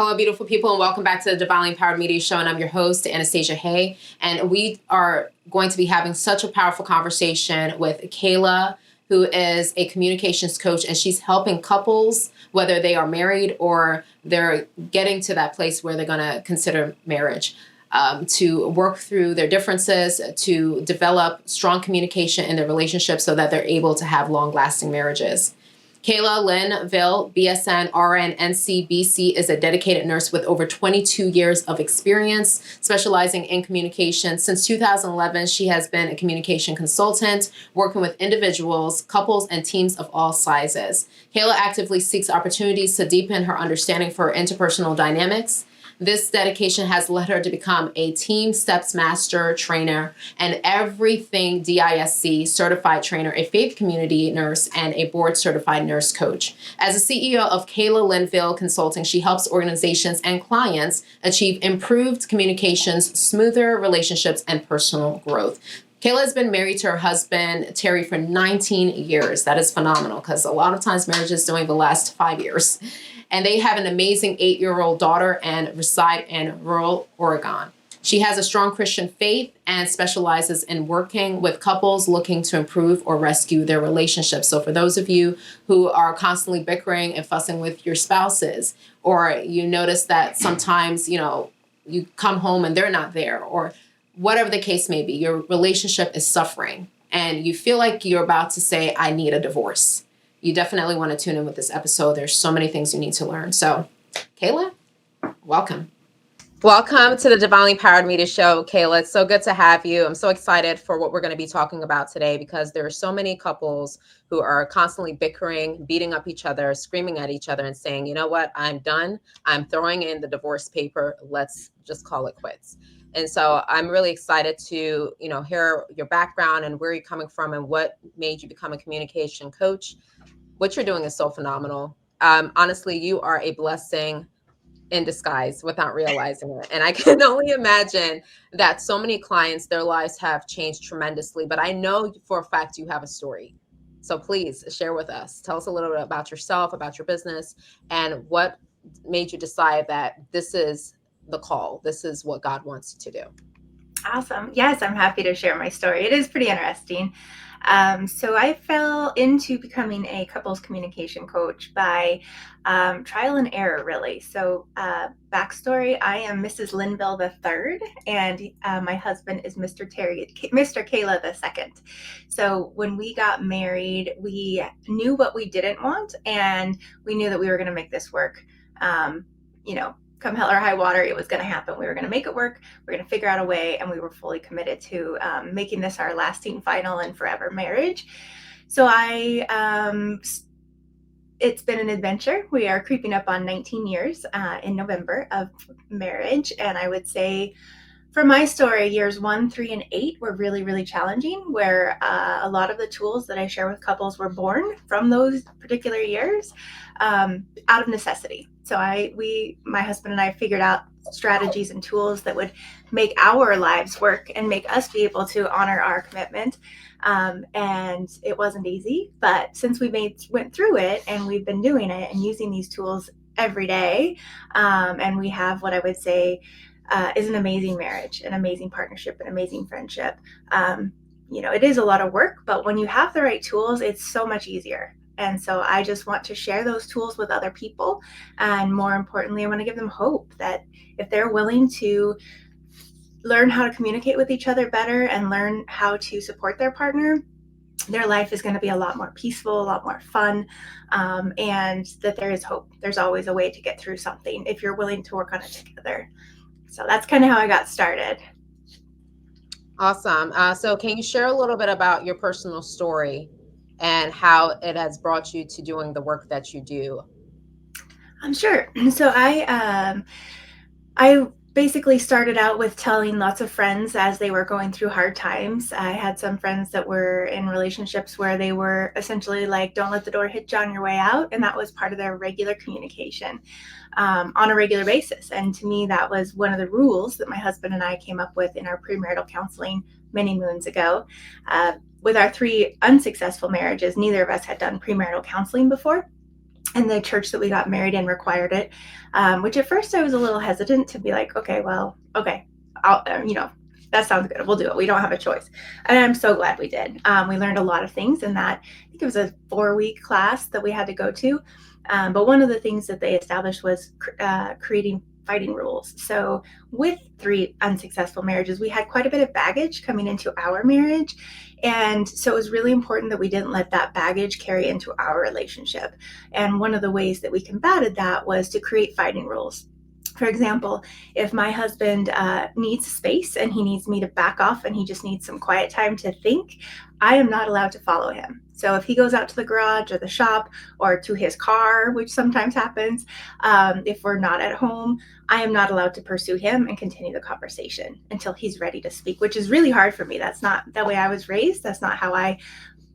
Hello, beautiful people, and welcome back to the Divinely Empowered Media Show. And I'm your host, Anastasia Hay. And we are going to be having such a powerful conversation with Kala, who is a communications coach, and she's helping couples, whether they are married or they're getting to that place where they're going to consider marriage, to work through their differences, to develop strong communication in their relationship so that they're able to have long-lasting marriages. Kala Linville, BSN, RN, NC, BC, is a dedicated nurse with over 22 years of experience, specializing in communication. Since 2011, she has been a communication consultant, working with individuals, couples, and teams of all sizes. Kala actively seeks opportunities to deepen her understanding for interpersonal dynamics. This dedication has led her to become a Team Steps Master trainer and everything DISC certified trainer, a faith community nurse, and a board certified nurse coach. As a CEO of Kala Linville Consulting, she helps organizations and clients achieve improved communications, smoother relationships, and personal growth. Kala has been married to her husband, Terry, for 19 years. That is phenomenal because a lot of times marriages don't even last 5 years. And they have an amazing 8-year-old daughter and reside in rural Oregon. She has a strong Christian faith and specializes in working with couples looking to improve or rescue their relationships. So for those of you who are constantly bickering and fussing with your spouses, or you notice that sometimes, you come home and they're not there, or whatever the case may be, your relationship is suffering and you feel like you're about to say, I need a divorce. You definitely want to tune in with this episode. There's so many things you need to learn. So, Kala, welcome. Welcome to the Divinely Empowered Media Show, Kala. It's so good to have you. I'm so excited for what we're going to be talking about today because there are so many couples who are constantly bickering, beating up each other, screaming at each other and saying, you know what, I'm done. I'm throwing in the divorce paper. Let's just call it quits. And so I'm really excited to, hear your background and where you're coming from and what made you become a communication coach. What you're doing is so phenomenal. Honestly, you are a blessing in disguise without realizing it. And I can only imagine that so many clients, their lives have changed tremendously. But I know for a fact you have a story. So please share with us. Tell us a little bit about yourself, about your business, and what made you decide that this is the call. This is what God wants you to do. Awesome. Yes, I'm happy to share my story. It is pretty interesting. So I fell into becoming a couples communication coach by trial and error, really. So backstory, I am Mrs. Linville III, and my husband is Mr. Kala II. So when we got married, we knew what we didn't want, and we knew that we were going to make this work. Come hell or high water, it was going to happen. We were going to make it work. We're going to figure out a way. And we were fully committed to making this our lasting, final, and forever marriage. So it's been an adventure. We are creeping up on 19 years in November of marriage. And I would say for my story, years 1, 3, and 8 were really, really challenging, where a lot of the tools that I share with couples were born from those particular years out of necessity. So my husband and I figured out strategies and tools that would make our lives work and make us be able to honor our commitment. And it wasn't easy, but since we went through it and we've been doing it and using these tools every day, and we have what I would say is an amazing marriage, an amazing partnership, an amazing friendship. It is a lot of work, but when you have the right tools, it's so much easier. And so I just want to share those tools with other people. And more importantly, I want to give them hope that if they're willing to learn how to communicate with each other better and learn how to support their partner, their life is going to be a lot more peaceful, a lot more fun, and that there is hope. There's always a way to get through something if you're willing to work on it together. So that's kind of how I got started. Awesome. So can you share a little bit about your personal story and how it has brought you to doing the work that you do? Sure. So I basically started out with telling lots of friends as they were going through hard times. I had some friends that were in relationships where they were essentially like, don't let the door hit you on your way out. And that was part of their regular communication on a regular basis. And to me, that was one of the rules that my husband and I came up with in our premarital counseling many moons ago. With our 3 unsuccessful marriages, neither of us had done premarital counseling before. And the church that we got married in required it, which at first I was a little hesitant to be like, okay, well, okay, I'll, that sounds good. We'll do it. We don't have a choice. And I'm so glad we did. We learned a lot of things in that. I think it was a 4-week class that we had to go to. But one of the things that they established was creating fighting rules. So with 3 unsuccessful marriages, we had quite a bit of baggage coming into our marriage. And so it was really important that we didn't let that baggage carry into our relationship. And one of the ways that we combated that was to create fighting rules. For example, if my husband needs space and he needs me to back off and he just needs some quiet time to think, I am not allowed to follow him. So if he goes out to the garage or the shop or to his car, which sometimes happens, if we're not at home, I am not allowed to pursue him and continue the conversation until he's ready to speak, which is really hard for me. That's not the way I was raised. That's not how I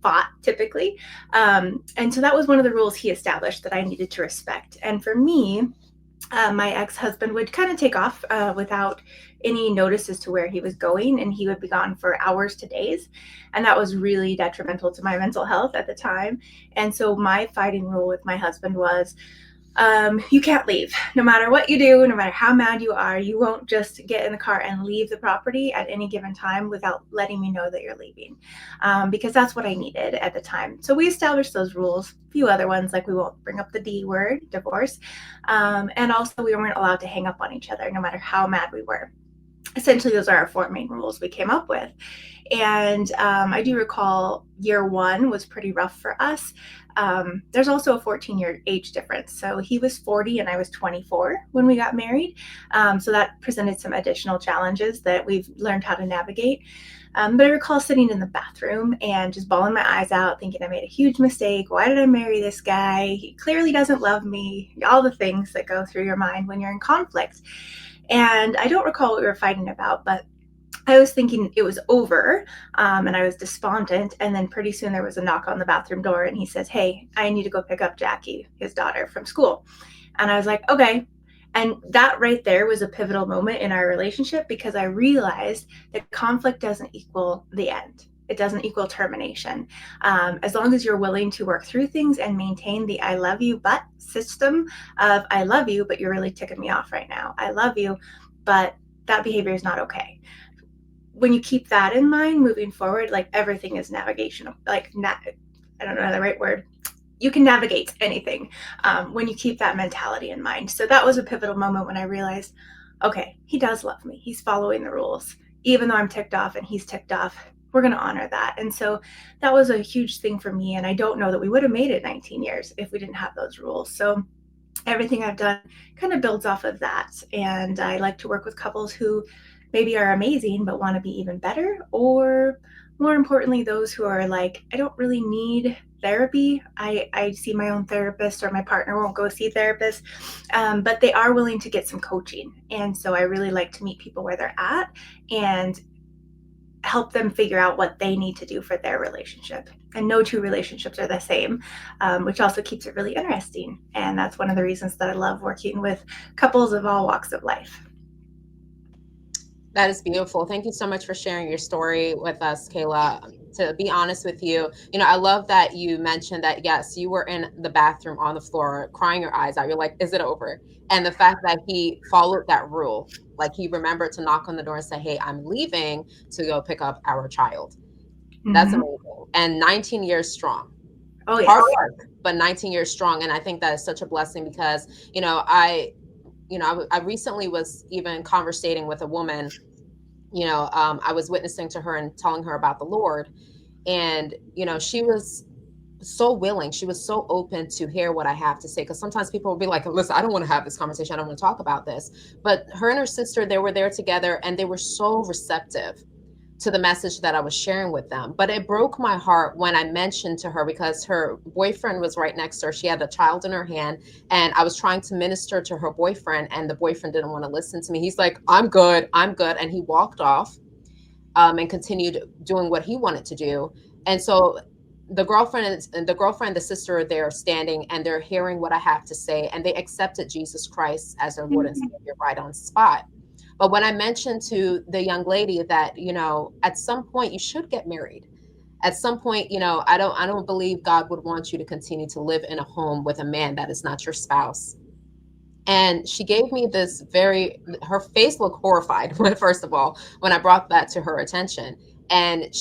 fought typically. And so that was one of the rules he established that I needed to respect. And for me, my ex-husband would kind of take off without any notice as to where he was going, and he would be gone for hours to days, and that was really detrimental to my mental health at the time. And so my fighting rule with my husband was, you can't leave. No matter what you do, no matter how mad you are, you won't just get in the car and leave the property at any given time without letting me know that you're leaving, because that's what I needed at the time. So we established those rules. A few other ones, like we won't bring up the D word, divorce, and also we weren't allowed to hang up on each other no matter how mad we were. Essentially, those are our 4 main rules we came up with. And I do recall year 1 was pretty rough for us. There's also a 14-year age difference. So he was 40 and I was 24 when we got married. So that presented some additional challenges that we've learned how to navigate. But I recall sitting in the bathroom and just bawling my eyes out, thinking I made a huge mistake. Why did I marry this guy? He clearly doesn't love me. All the things that go through your mind when you're in conflict. And I don't recall what we were fighting about, but I was thinking it was over, and I was despondent. And then pretty soon there was a knock on the bathroom door, and he says, "Hey, I need to go pick up Jackie, his daughter, from school." And I was like, "Okay." And that right there was a pivotal moment in our relationship, because I realized that conflict doesn't equal the end. It doesn't equal termination. As long as you're willing to work through things and maintain the I love you, but system of I love you, but you're really ticking me off right now. I love you, but that behavior is not okay. When you keep that in mind moving forward, like everything is navigational. I don't know the right word. You can navigate anything when you keep that mentality in mind. So that was a pivotal moment when I realized, okay, he does love me. He's following the rules. Even though I'm ticked off and he's ticked off, we're going to honor that. And so that was a huge thing for me. And I don't know that we would have made it 19 years if we didn't have those rules. So everything I've done kind of builds off of that. And I like to work with couples who maybe are amazing but want to be even better, or more importantly, those who are like, I don't really need therapy. I see my own therapist, or my partner won't go see therapists, but they are willing to get some coaching. And so I really like to meet people where they're at and help them figure out what they need to do for their relationship. And no 2 relationships are the same, which also keeps it really interesting. And that's one of the reasons that I love working with couples of all walks of life. That is beautiful. Thank you so much for sharing your story with us, Kayla. To be honest with you, I love that you mentioned that, yes, you were in the bathroom on the floor crying your eyes out. You're like, is it over? And the fact that he followed that rule, like he remembered to knock on the door and say, hey, I'm leaving to go pick up our child. That's amazing. And 19 years strong. Oh, yes. Hard work, but 19 years strong. And I think that is such a blessing because, I recently was even conversating with a woman. I was witnessing to her and telling her about the Lord, and she was so willing, she was so open to hear what I have to say, because sometimes people will be like, listen, I don't want to have this conversation, I don't want to talk about this. But her and her sister, they were there together, and they were so receptive to the message that I was sharing with them. But it broke my heart when I mentioned to her, because her boyfriend was right next to her. She had a child in her hand, and I was trying to minister to her boyfriend, and the boyfriend didn't want to listen to me. He's like, I'm good. And he walked off and continued doing what he wanted to do. And so the girlfriend, the sister, they're standing and they're hearing what I have to say, and they accepted Jesus Christ as their Lord and Savior right on spot. But when I mentioned to the young lady that, at some point you should get married, At some point, I don't believe God would want you to continue to live in a home with a man that is not your spouse. And she gave me this her face looked horrified when, first of all, when I brought that to her attention. And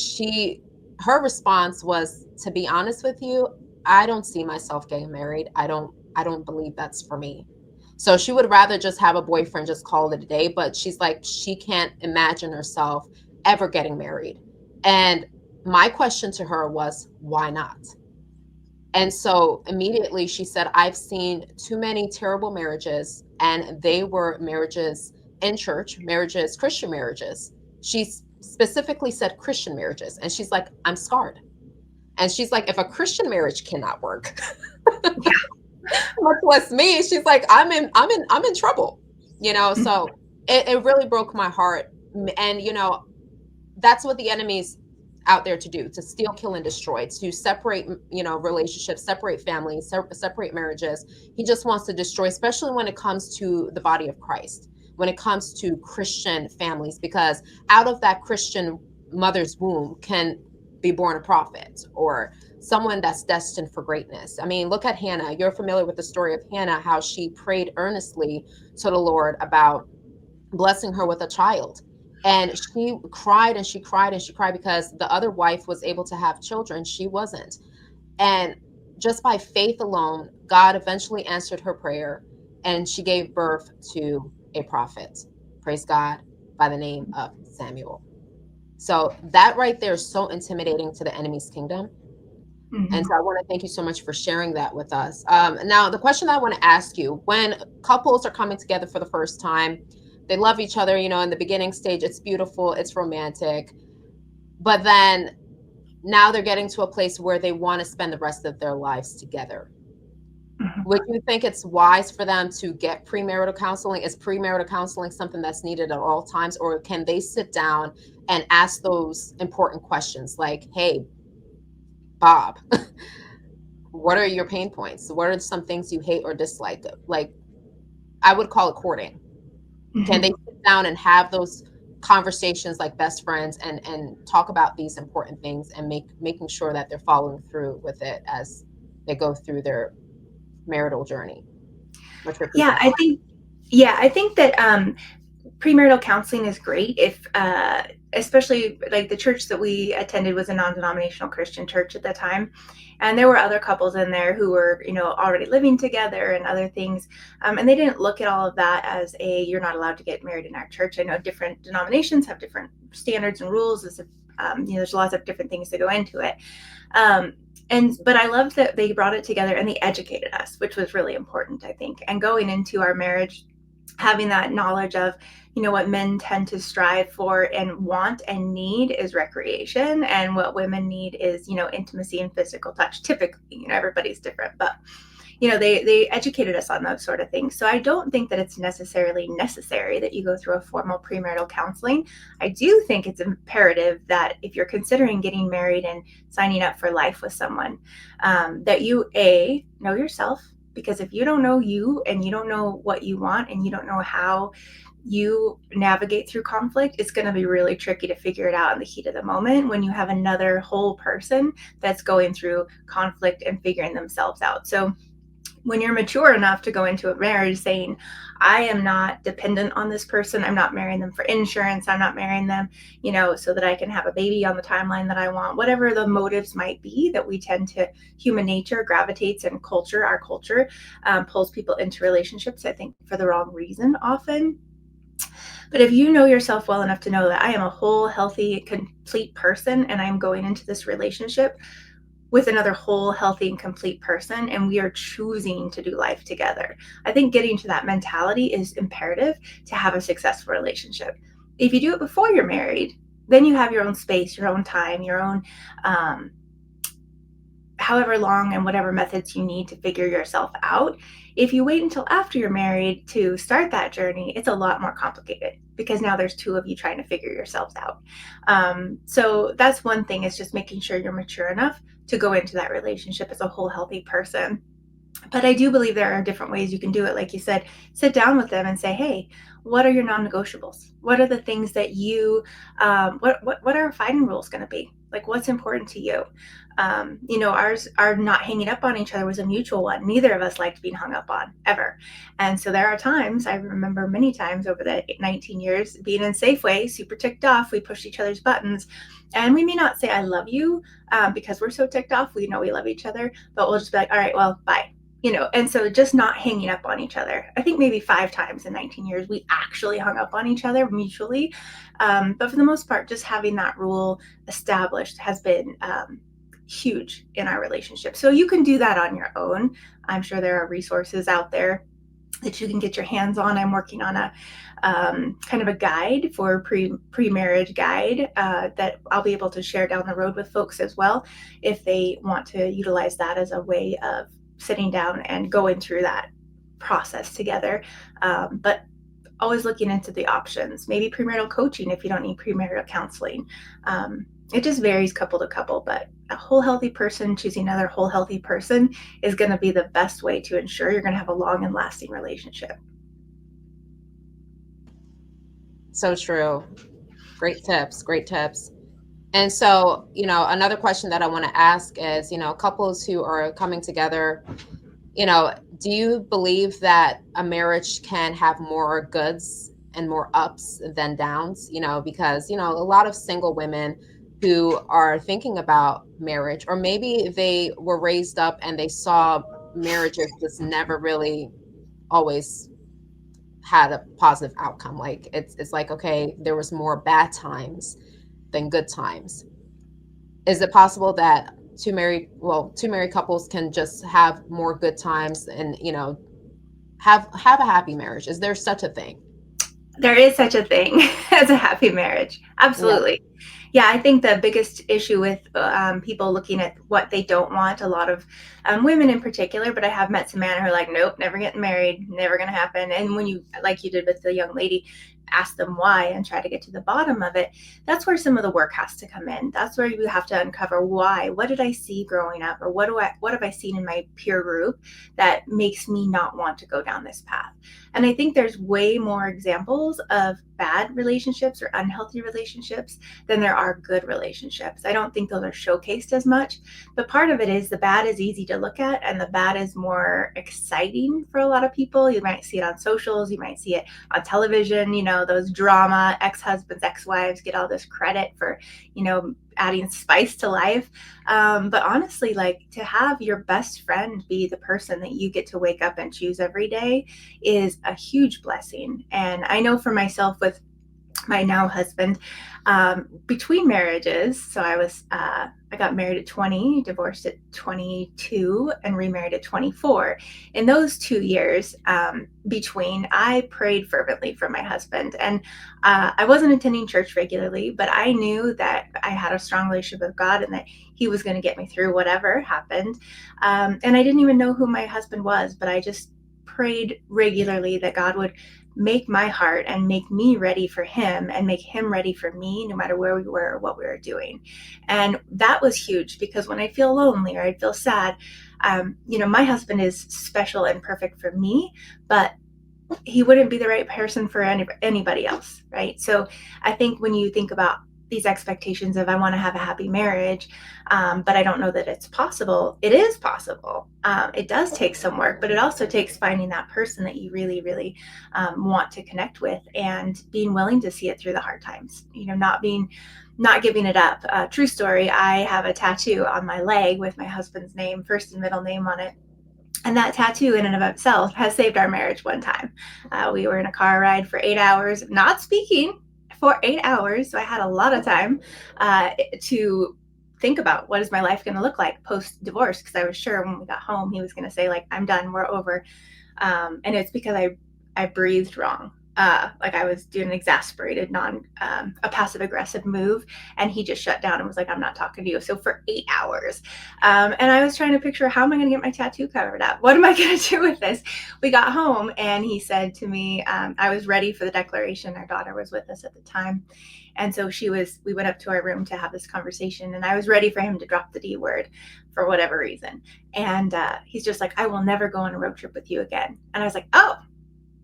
her response was, to be honest with you, I don't see myself getting married. I don't believe that's for me. So she would rather just have a boyfriend, just call it a day. But she's like, she can't imagine herself ever getting married. And my question to her was, why not? And so immediately she said, I've seen too many terrible marriages, and they were marriages in church, marriages, Christian marriages. She specifically said Christian marriages. And she's like, I'm scarred. And she's like, if a Christian marriage cannot work, much less me, she's like, I'm in trouble. So it really broke my heart. And that's what the enemy's out there to do, to steal, kill, and destroy, to separate relationships, separate families, separate marriages. He just wants to destroy, especially when it comes to the body of Christ, when it comes to Christian families, because out of that Christian mother's womb can be born a prophet or someone that's destined for greatness. I mean, look at Hannah. You're familiar with the story of Hannah, how she prayed earnestly to the Lord about blessing her with a child. And she cried and she cried and she cried because the other wife was able to have children. She wasn't. And just by faith alone, God eventually answered her prayer and she gave birth to a prophet. Praise God, by the name of Samuel. So that right there is so intimidating to the enemy's kingdom. Mm-hmm. And so I want to thank you so much for sharing that with us. Now, the question I want to ask you, when couples are coming together for the first time, they love each other, in the beginning stage, it's beautiful, it's romantic. But then now they're getting to a place where they want to spend the rest of their lives together. Mm-hmm. Would you think it's wise for them to get premarital counseling? Is premarital counseling something that's needed at all times? Or can they sit down and ask those important questions like, hey, Bob, what are your pain points? What are some things you hate or dislike? Like, I would call it courting. Mm-hmm. Can they sit down and have those conversations like best friends and talk about these important things and making sure that they're following through with it as they go through their marital journey? What's your Yeah, thoughts? I think that premarital counseling is great if especially like the church that we attended was a non-denominational Christian church at the time, and there were other couples in there who were already living together and other things, and they didn't look at all of that as you're not allowed to get married in our church. I know different denominations have different standards and rules, as if, there's lots of different things that go into it, but I loved that they brought it together and they educated us, which was really important, I think. And going into our marriage, having that knowledge of what men tend to strive for and want and need is recreation, and what women need is intimacy and physical touch. Typically, everybody's different, but they educated us on those sort of things. So I don't think that it's necessarily necessary that you go through a formal premarital counseling. I do think it's imperative that if you're considering getting married and signing up for life with someone, that you know yourself. Because if you don't know you and you don't know what you want and you don't know how you navigate through conflict, it's going to be really tricky to figure it out in the heat of the moment when you have another whole person that's going through conflict and figuring themselves out. So when you're mature enough to go into a marriage saying, I am not dependent on this person, I'm not marrying them for insurance, I'm not marrying them, so that I can have a baby on the timeline that I want, whatever the motives might be that we tend to, human nature gravitates, and our culture pulls people into relationships, I think, for the wrong reason often. But if you know yourself well enough to know that I am a whole, healthy, complete person, and I'm going into this relationship with another whole, healthy, and complete person, and we are choosing to do life together, I think getting to that mentality is imperative to have a successful relationship. If you do it before you're married, then you have your own space, your own time, your own however long and whatever methods you need to figure yourself out. If you wait until after you're married to start that journey, it's a lot more complicated because now there's two of you trying to figure yourselves out. So that's one thing, is just making sure you're mature enough to go into that relationship as a whole, healthy person. But I do believe there are different ways you can do it. Like you said, sit down with them and say, hey, what are your non-negotiables? What are the things that you, what are fighting rules going to be? Like, what's important to you? Ours are not hanging up on each other was a mutual one. Neither of us liked being hung up on ever. And so there are times, I remember many times over the 19 years being in Safeway, super ticked off. We pushed each other's buttons. And we may not say, I love you, because we're so ticked off. We know we love each other, but we'll just be like, all right, well, bye. And so just not hanging up on each other. I think maybe 5 times in 19 years we actually hung up on each other mutually. But for the most part, just having that rule established has been huge in our relationship. So you can do that on your own. I'm sure there are resources out there that you can get your hands on. I'm working on a kind of a guide for pre-marriage guide that I'll be able to share down the road with folks as well, if they want to utilize that as a way of sitting down and going through that process together. But always looking into the options, maybe premarital coaching if you don't need premarital counseling. It just varies couple to couple, but a whole healthy person choosing another whole healthy person is going to be the best way to ensure you're going to have a long and lasting relationship. So true. Great tips. Great tips. And so, another question that I want to ask is, couples who are coming together, do you believe that a marriage can have more goods and more ups than downs? Because, a lot of single women who are thinking about marriage, or maybe they were raised up and they saw marriages just never really always had a positive outcome. Like it's like, okay, there was more bad times than good times. Is it possible that two married couples can just have more good times and have a happy marriage? Is there such a thing? There is such a thing as a happy marriage. Yeah. Absolutely. Yeah, I think the biggest issue with people looking at what they don't want, a lot of women in particular, but I have met some men who are like, nope, never getting married, never going to happen. And when you, like you did with the young lady, ask them why and try to get to the bottom of it, that's where some of the work has to come in. That's where you have to uncover why. What did I see growing up? Or what have I seen in my peer group that makes me not want to go down this path? And I think there's way more examples of bad relationships or unhealthy relationships than there are good relationships. I don't think those are showcased as much, but part of it is the bad is easy to look at and the bad is more exciting for a lot of people. You might see it on socials, you might see it on television, those drama, ex-husbands, ex-wives get all this credit for, adding spice to life. But honestly, like, to have your best friend be the person that you get to wake up and choose every day is a huge blessing. And I know for myself with my now husband, between marriages, so I got married at 20, divorced at 22, and remarried at 24. In those 2 years between, I prayed fervently for my husband. And I wasn't attending church regularly, but I knew that I had a strong relationship with God and that he was going to get me through whatever happened. And I didn't even know who my husband was, but I just prayed regularly that God would make my heart and make me ready for him and make him ready for me, no matter where we were or what we were doing. And that was huge, because when I feel lonely or I feel sad, my husband is special and perfect for me, but he wouldn't be the right person for anybody else, right? So I think when you think about these expectations of, I want to have a happy marriage, but I don't know that it's possible. It is possible. It does take some work, but it also takes finding that person that you really, really want to connect with and being willing to see it through the hard times, not giving it up. True story. I have a tattoo on my leg with my husband's name, first and middle name on it. And that tattoo in and of itself has saved our marriage one time. We were in a car ride for 8 hours, not speaking for 8 hours. So I had a lot of time to think about, what is my life going to look like post divorce? Because I was sure when we got home, he was going to say, like, I'm done, we're over. And it's because I breathed wrong. like I was doing an exasperated, a passive aggressive move, and he just shut down and was like, "I'm not talking to you." So for 8 hours, and I was trying to picture, how am I going to get my tattoo covered up? What am I going to do with this? We got home, and he said to me, I was ready for the declaration. Our daughter was with us at the time, and so we went up to our room to have this conversation, and I was ready for him to drop the D word for whatever reason. And he's just like, "I will never go on a road trip with you again." And I was like, "Oh,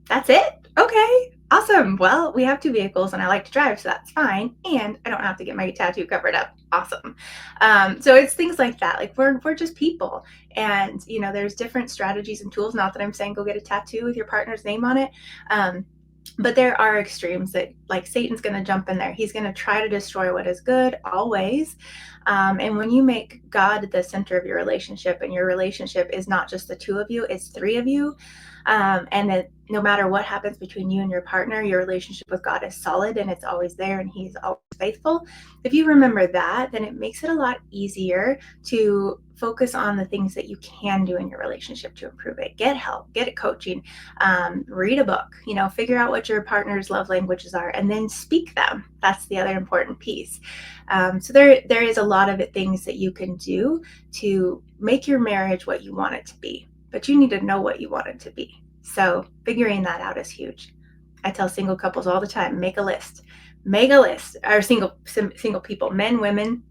that's it? Okay, awesome. Well, we have 2 vehicles and I like to drive, so that's fine. And I don't have to get my tattoo covered up. Awesome." So it's things like that. Like we're just people, and there's different strategies and tools. Not that I'm saying go get a tattoo with your partner's name on it. But there are extremes that, like, Satan's going to jump in there. He's going to try to destroy what is good always. And when you make God the center of your relationship, and your relationship is not just the 2 of you, it's 3 of you, and that no matter what happens between you and your partner, your relationship with God is solid and it's always there and he's always faithful. If you remember that, then it makes it a lot easier to focus on the things that you can do in your relationship to improve it. Get help, get coaching, read a book, figure out what your partner's love languages are, and then speak them. That's the other important piece. So there is a lot of things that you can do to make your marriage what you want it to be, but you need to know what you want it to be. So figuring that out is huge. I tell single couples all the time, make a list, or single people, men, women.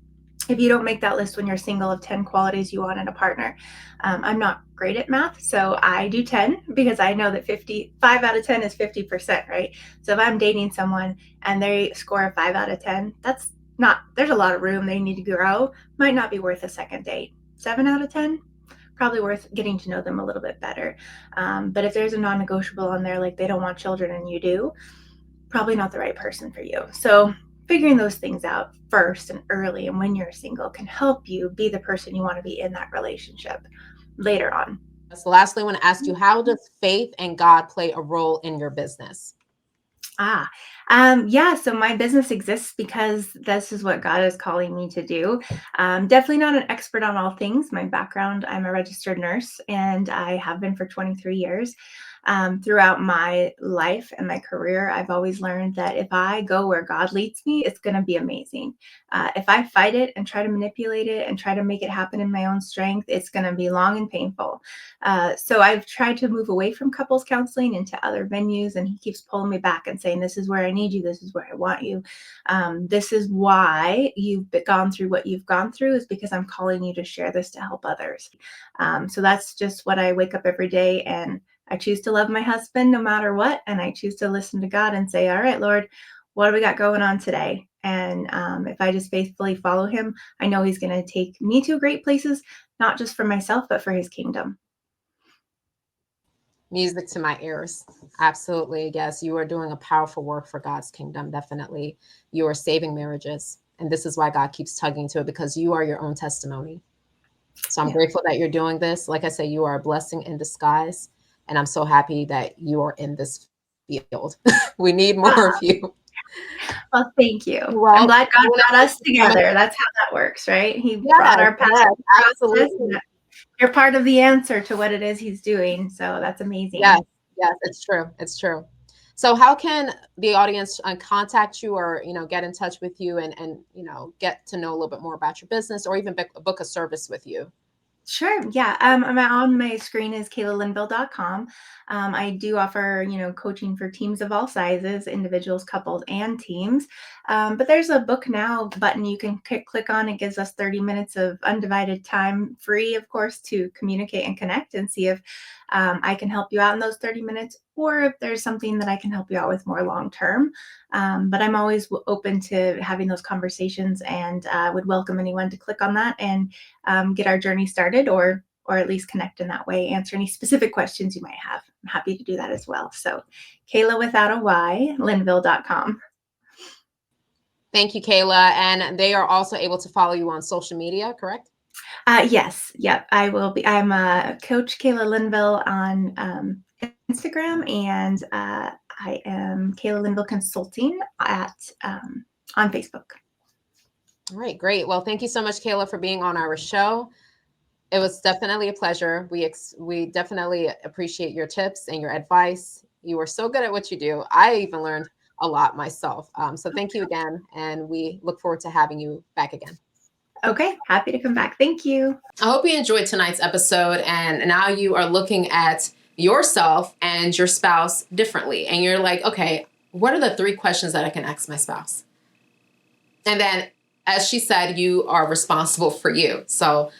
If you don't make that list when you're single of 10 qualities you want in a partner, I'm not great at math, so I do 10, because I know that 5 out of 10 is 50%, right? So if I'm dating someone and they score a 5 out of 10, there's a lot of room they need to grow. Might not be worth a second date. 7 out of 10, probably worth getting to know them a little bit better. But if there's a non-negotiable on there, like they don't want children and you do, probably not the right person for you. So figuring those things out first and early, and when you're single, can help you be the person you want to be in that relationship later on. So lastly, I want to ask you, how does faith and God play a role in your business? Yeah, so my business exists because this is what God is calling me to do. Definitely not an expert on all things. My background, I'm a registered nurse, and I have been for 23 years. Throughout my life and my career, I've always learned that if I go where God leads me, it's going to be amazing. If I fight it and try to manipulate it and try to make it happen in my own strength, it's going to be long and painful. So I've tried to move away from couples counseling into other venues, and he keeps pulling me back and saying, "This is where I need you. This is where I want you. This is why you've gone through what you've gone through, is because I'm calling you to share this to help others." So that's just what I wake up every day, and I choose to love my husband no matter what, and I choose to listen to God and say, "All right, Lord, what do we got going on today?" And if I just faithfully follow him, I know he's going to take me to great places, not just for myself, but for his kingdom. Music to my ears. Absolutely. Yes, you are doing a powerful work for God's kingdom. Definitely. You are saving marriages. And this is why God keeps tugging to it, because you are your own testimony. So I'm grateful that you're doing this. Like I say, you are a blessing in disguise. And I'm so happy that you are in this field. We need more of you. Well, thank you. Well, I'm glad God brought us together. That's how that works, right? He brought our paths. Yes, absolutely. You're part of the answer to what it is he's doing. So that's amazing. Yes, it's true. It's true. So how can the audience contact you, or, get in touch with you and, get to know a little bit more about your business, or even book a service with you? Sure. Yeah. I'm on my screen is kalalinville.com. I do offer, coaching for teams of all sizes, individuals, couples, and teams. But there's a book now button you can click on. It gives us 30 minutes of undivided time, free, of course, to communicate and connect and see if I can help you out in those 30 minutes, or if there's something that I can help you out with more long term. But I'm always open to having those conversations, and would welcome anyone to click on that and get our journey started, or at least connect in that way, answer any specific questions you might have. I'm happy to do that as well. So Kala without a Y, Linville.com. Thank you, Kala. And they are also able to follow you on social media, correct? Yes. Yep. I will be. I'm Coach Kala Linville on Instagram, and I am Kala Linville Consulting on Facebook. All right, great. Well, thank you so much, Kala, for being on our show. It was definitely a pleasure. We definitely appreciate your tips and your advice. You are so good at what you do. I even learned a lot myself. So thank you again. And we look forward to having you back again. Okay, happy to come back. Thank you. I hope you enjoyed tonight's episode. And now you are looking at yourself and your spouse differently. And you're like, okay, what are the 3 questions that I can ask my spouse? And then, as she said, you are responsible for you. So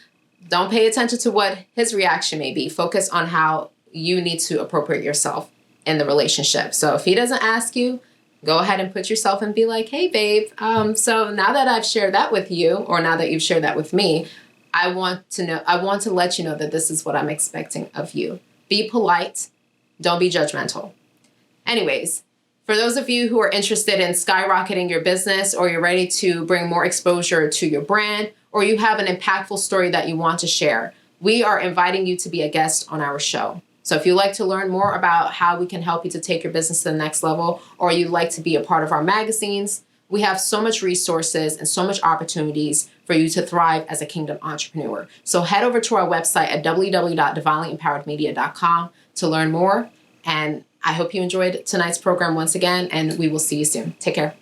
don't pay attention to what his reaction may be. Focus on how you need to appropriate yourself in the relationship. So if he doesn't ask you, go ahead and put yourself and be like, hey, babe, so now that I've shared that with you, or now that you've shared that with me, I want to let you know that this is what I'm expecting of you. Be polite. Don't be judgmental. Anyways, for those of you who are interested in skyrocketing your business, or you're ready to bring more exposure to your brand, or you have an impactful story that you want to share, we are inviting you to be a guest on our show. So if you'd like to learn more about how we can help you to take your business to the next level, or you'd like to be a part of our magazines, we have so much resources and so much opportunities for you to thrive as a kingdom entrepreneur. So head over to our website at www.divinelyempoweredmedia.com to learn more. And I hope you enjoyed tonight's program once again, and we will see you soon. Take care.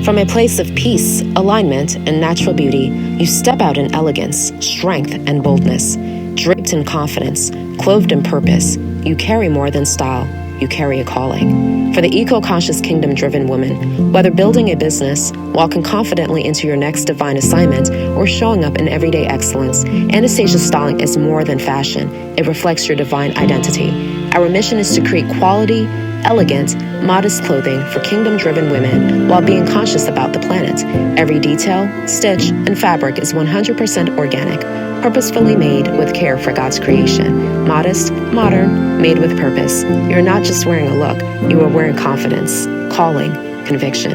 From a place of peace, alignment, and natural beauty, you step out in elegance, strength, and boldness. Draped in confidence, clothed in purpose, you carry more than style. You carry a calling. For the eco-conscious, kingdom-driven woman, whether building a business, walking confidently into your next divine assignment, or showing up in everyday excellence, Anastasia's styling is more than fashion. It reflects your divine identity. Our mission is to create quality, elegant, modest clothing for kingdom-driven women while being conscious about the planet. Every detail, stitch, and fabric is 100% organic, purposefully made with care for God's creation. Modest, modern, made with purpose. You're not just wearing a look, you are wearing confidence, calling, conviction.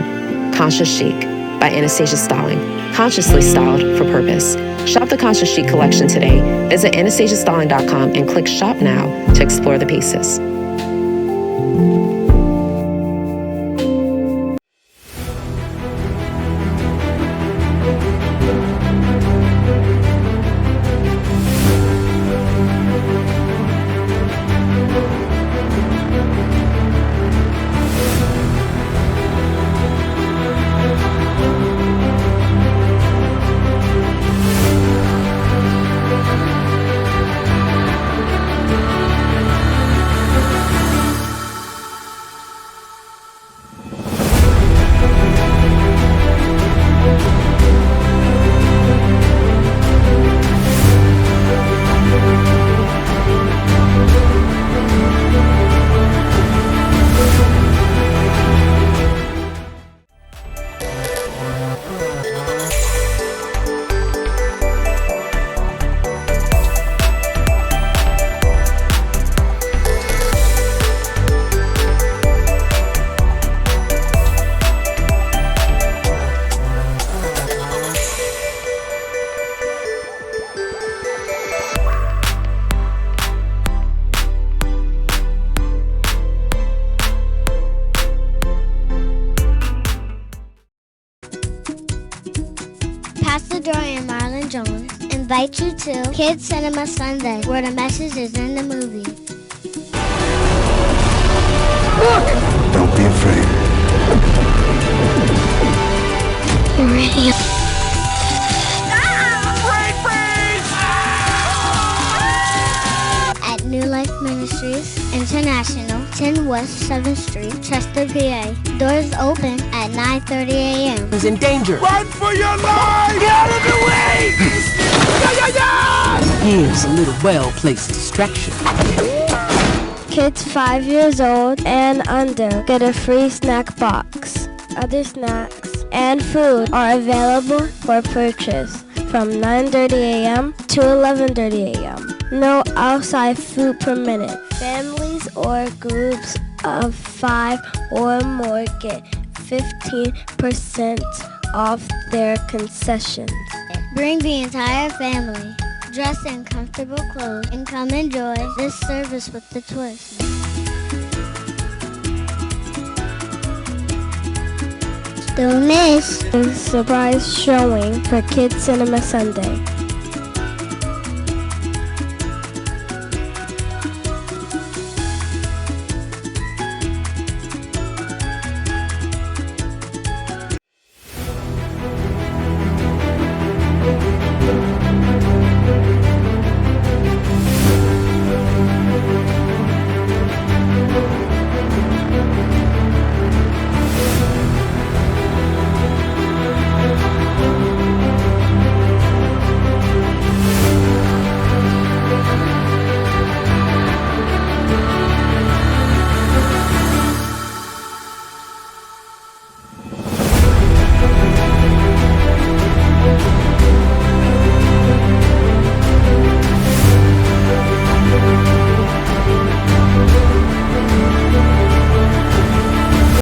Conscious Chic by Anastasia Styling. Consciously styled for purpose. Shop the Conscious Chic collection today. Visit anastasiastyling.com and click Shop Now to explore the pieces. Pastor Joy and Marlon Jones invite you to Kids Cinema Sunday, where the message is in the movie. Look! Don't be afraid. Radio. At New Life Ministries International, 10 West 7th Street, Chester, PA. Doors open at 9:30 a.m. Is in danger. Run for your life! Get out of the way! Here's a little well-placed distraction. Kids 5 years old and under get a free snack box. Other snacks and food are available for purchase from 9:30 a.m. to 11:30 a.m. No outside food permitted. Families or groups of 5 or more get 15% off their concessions. Bring the entire family. Dress in comfortable clothes and come enjoy this service with the twist. Don't miss A surprise showing for Kids Cinema Sunday.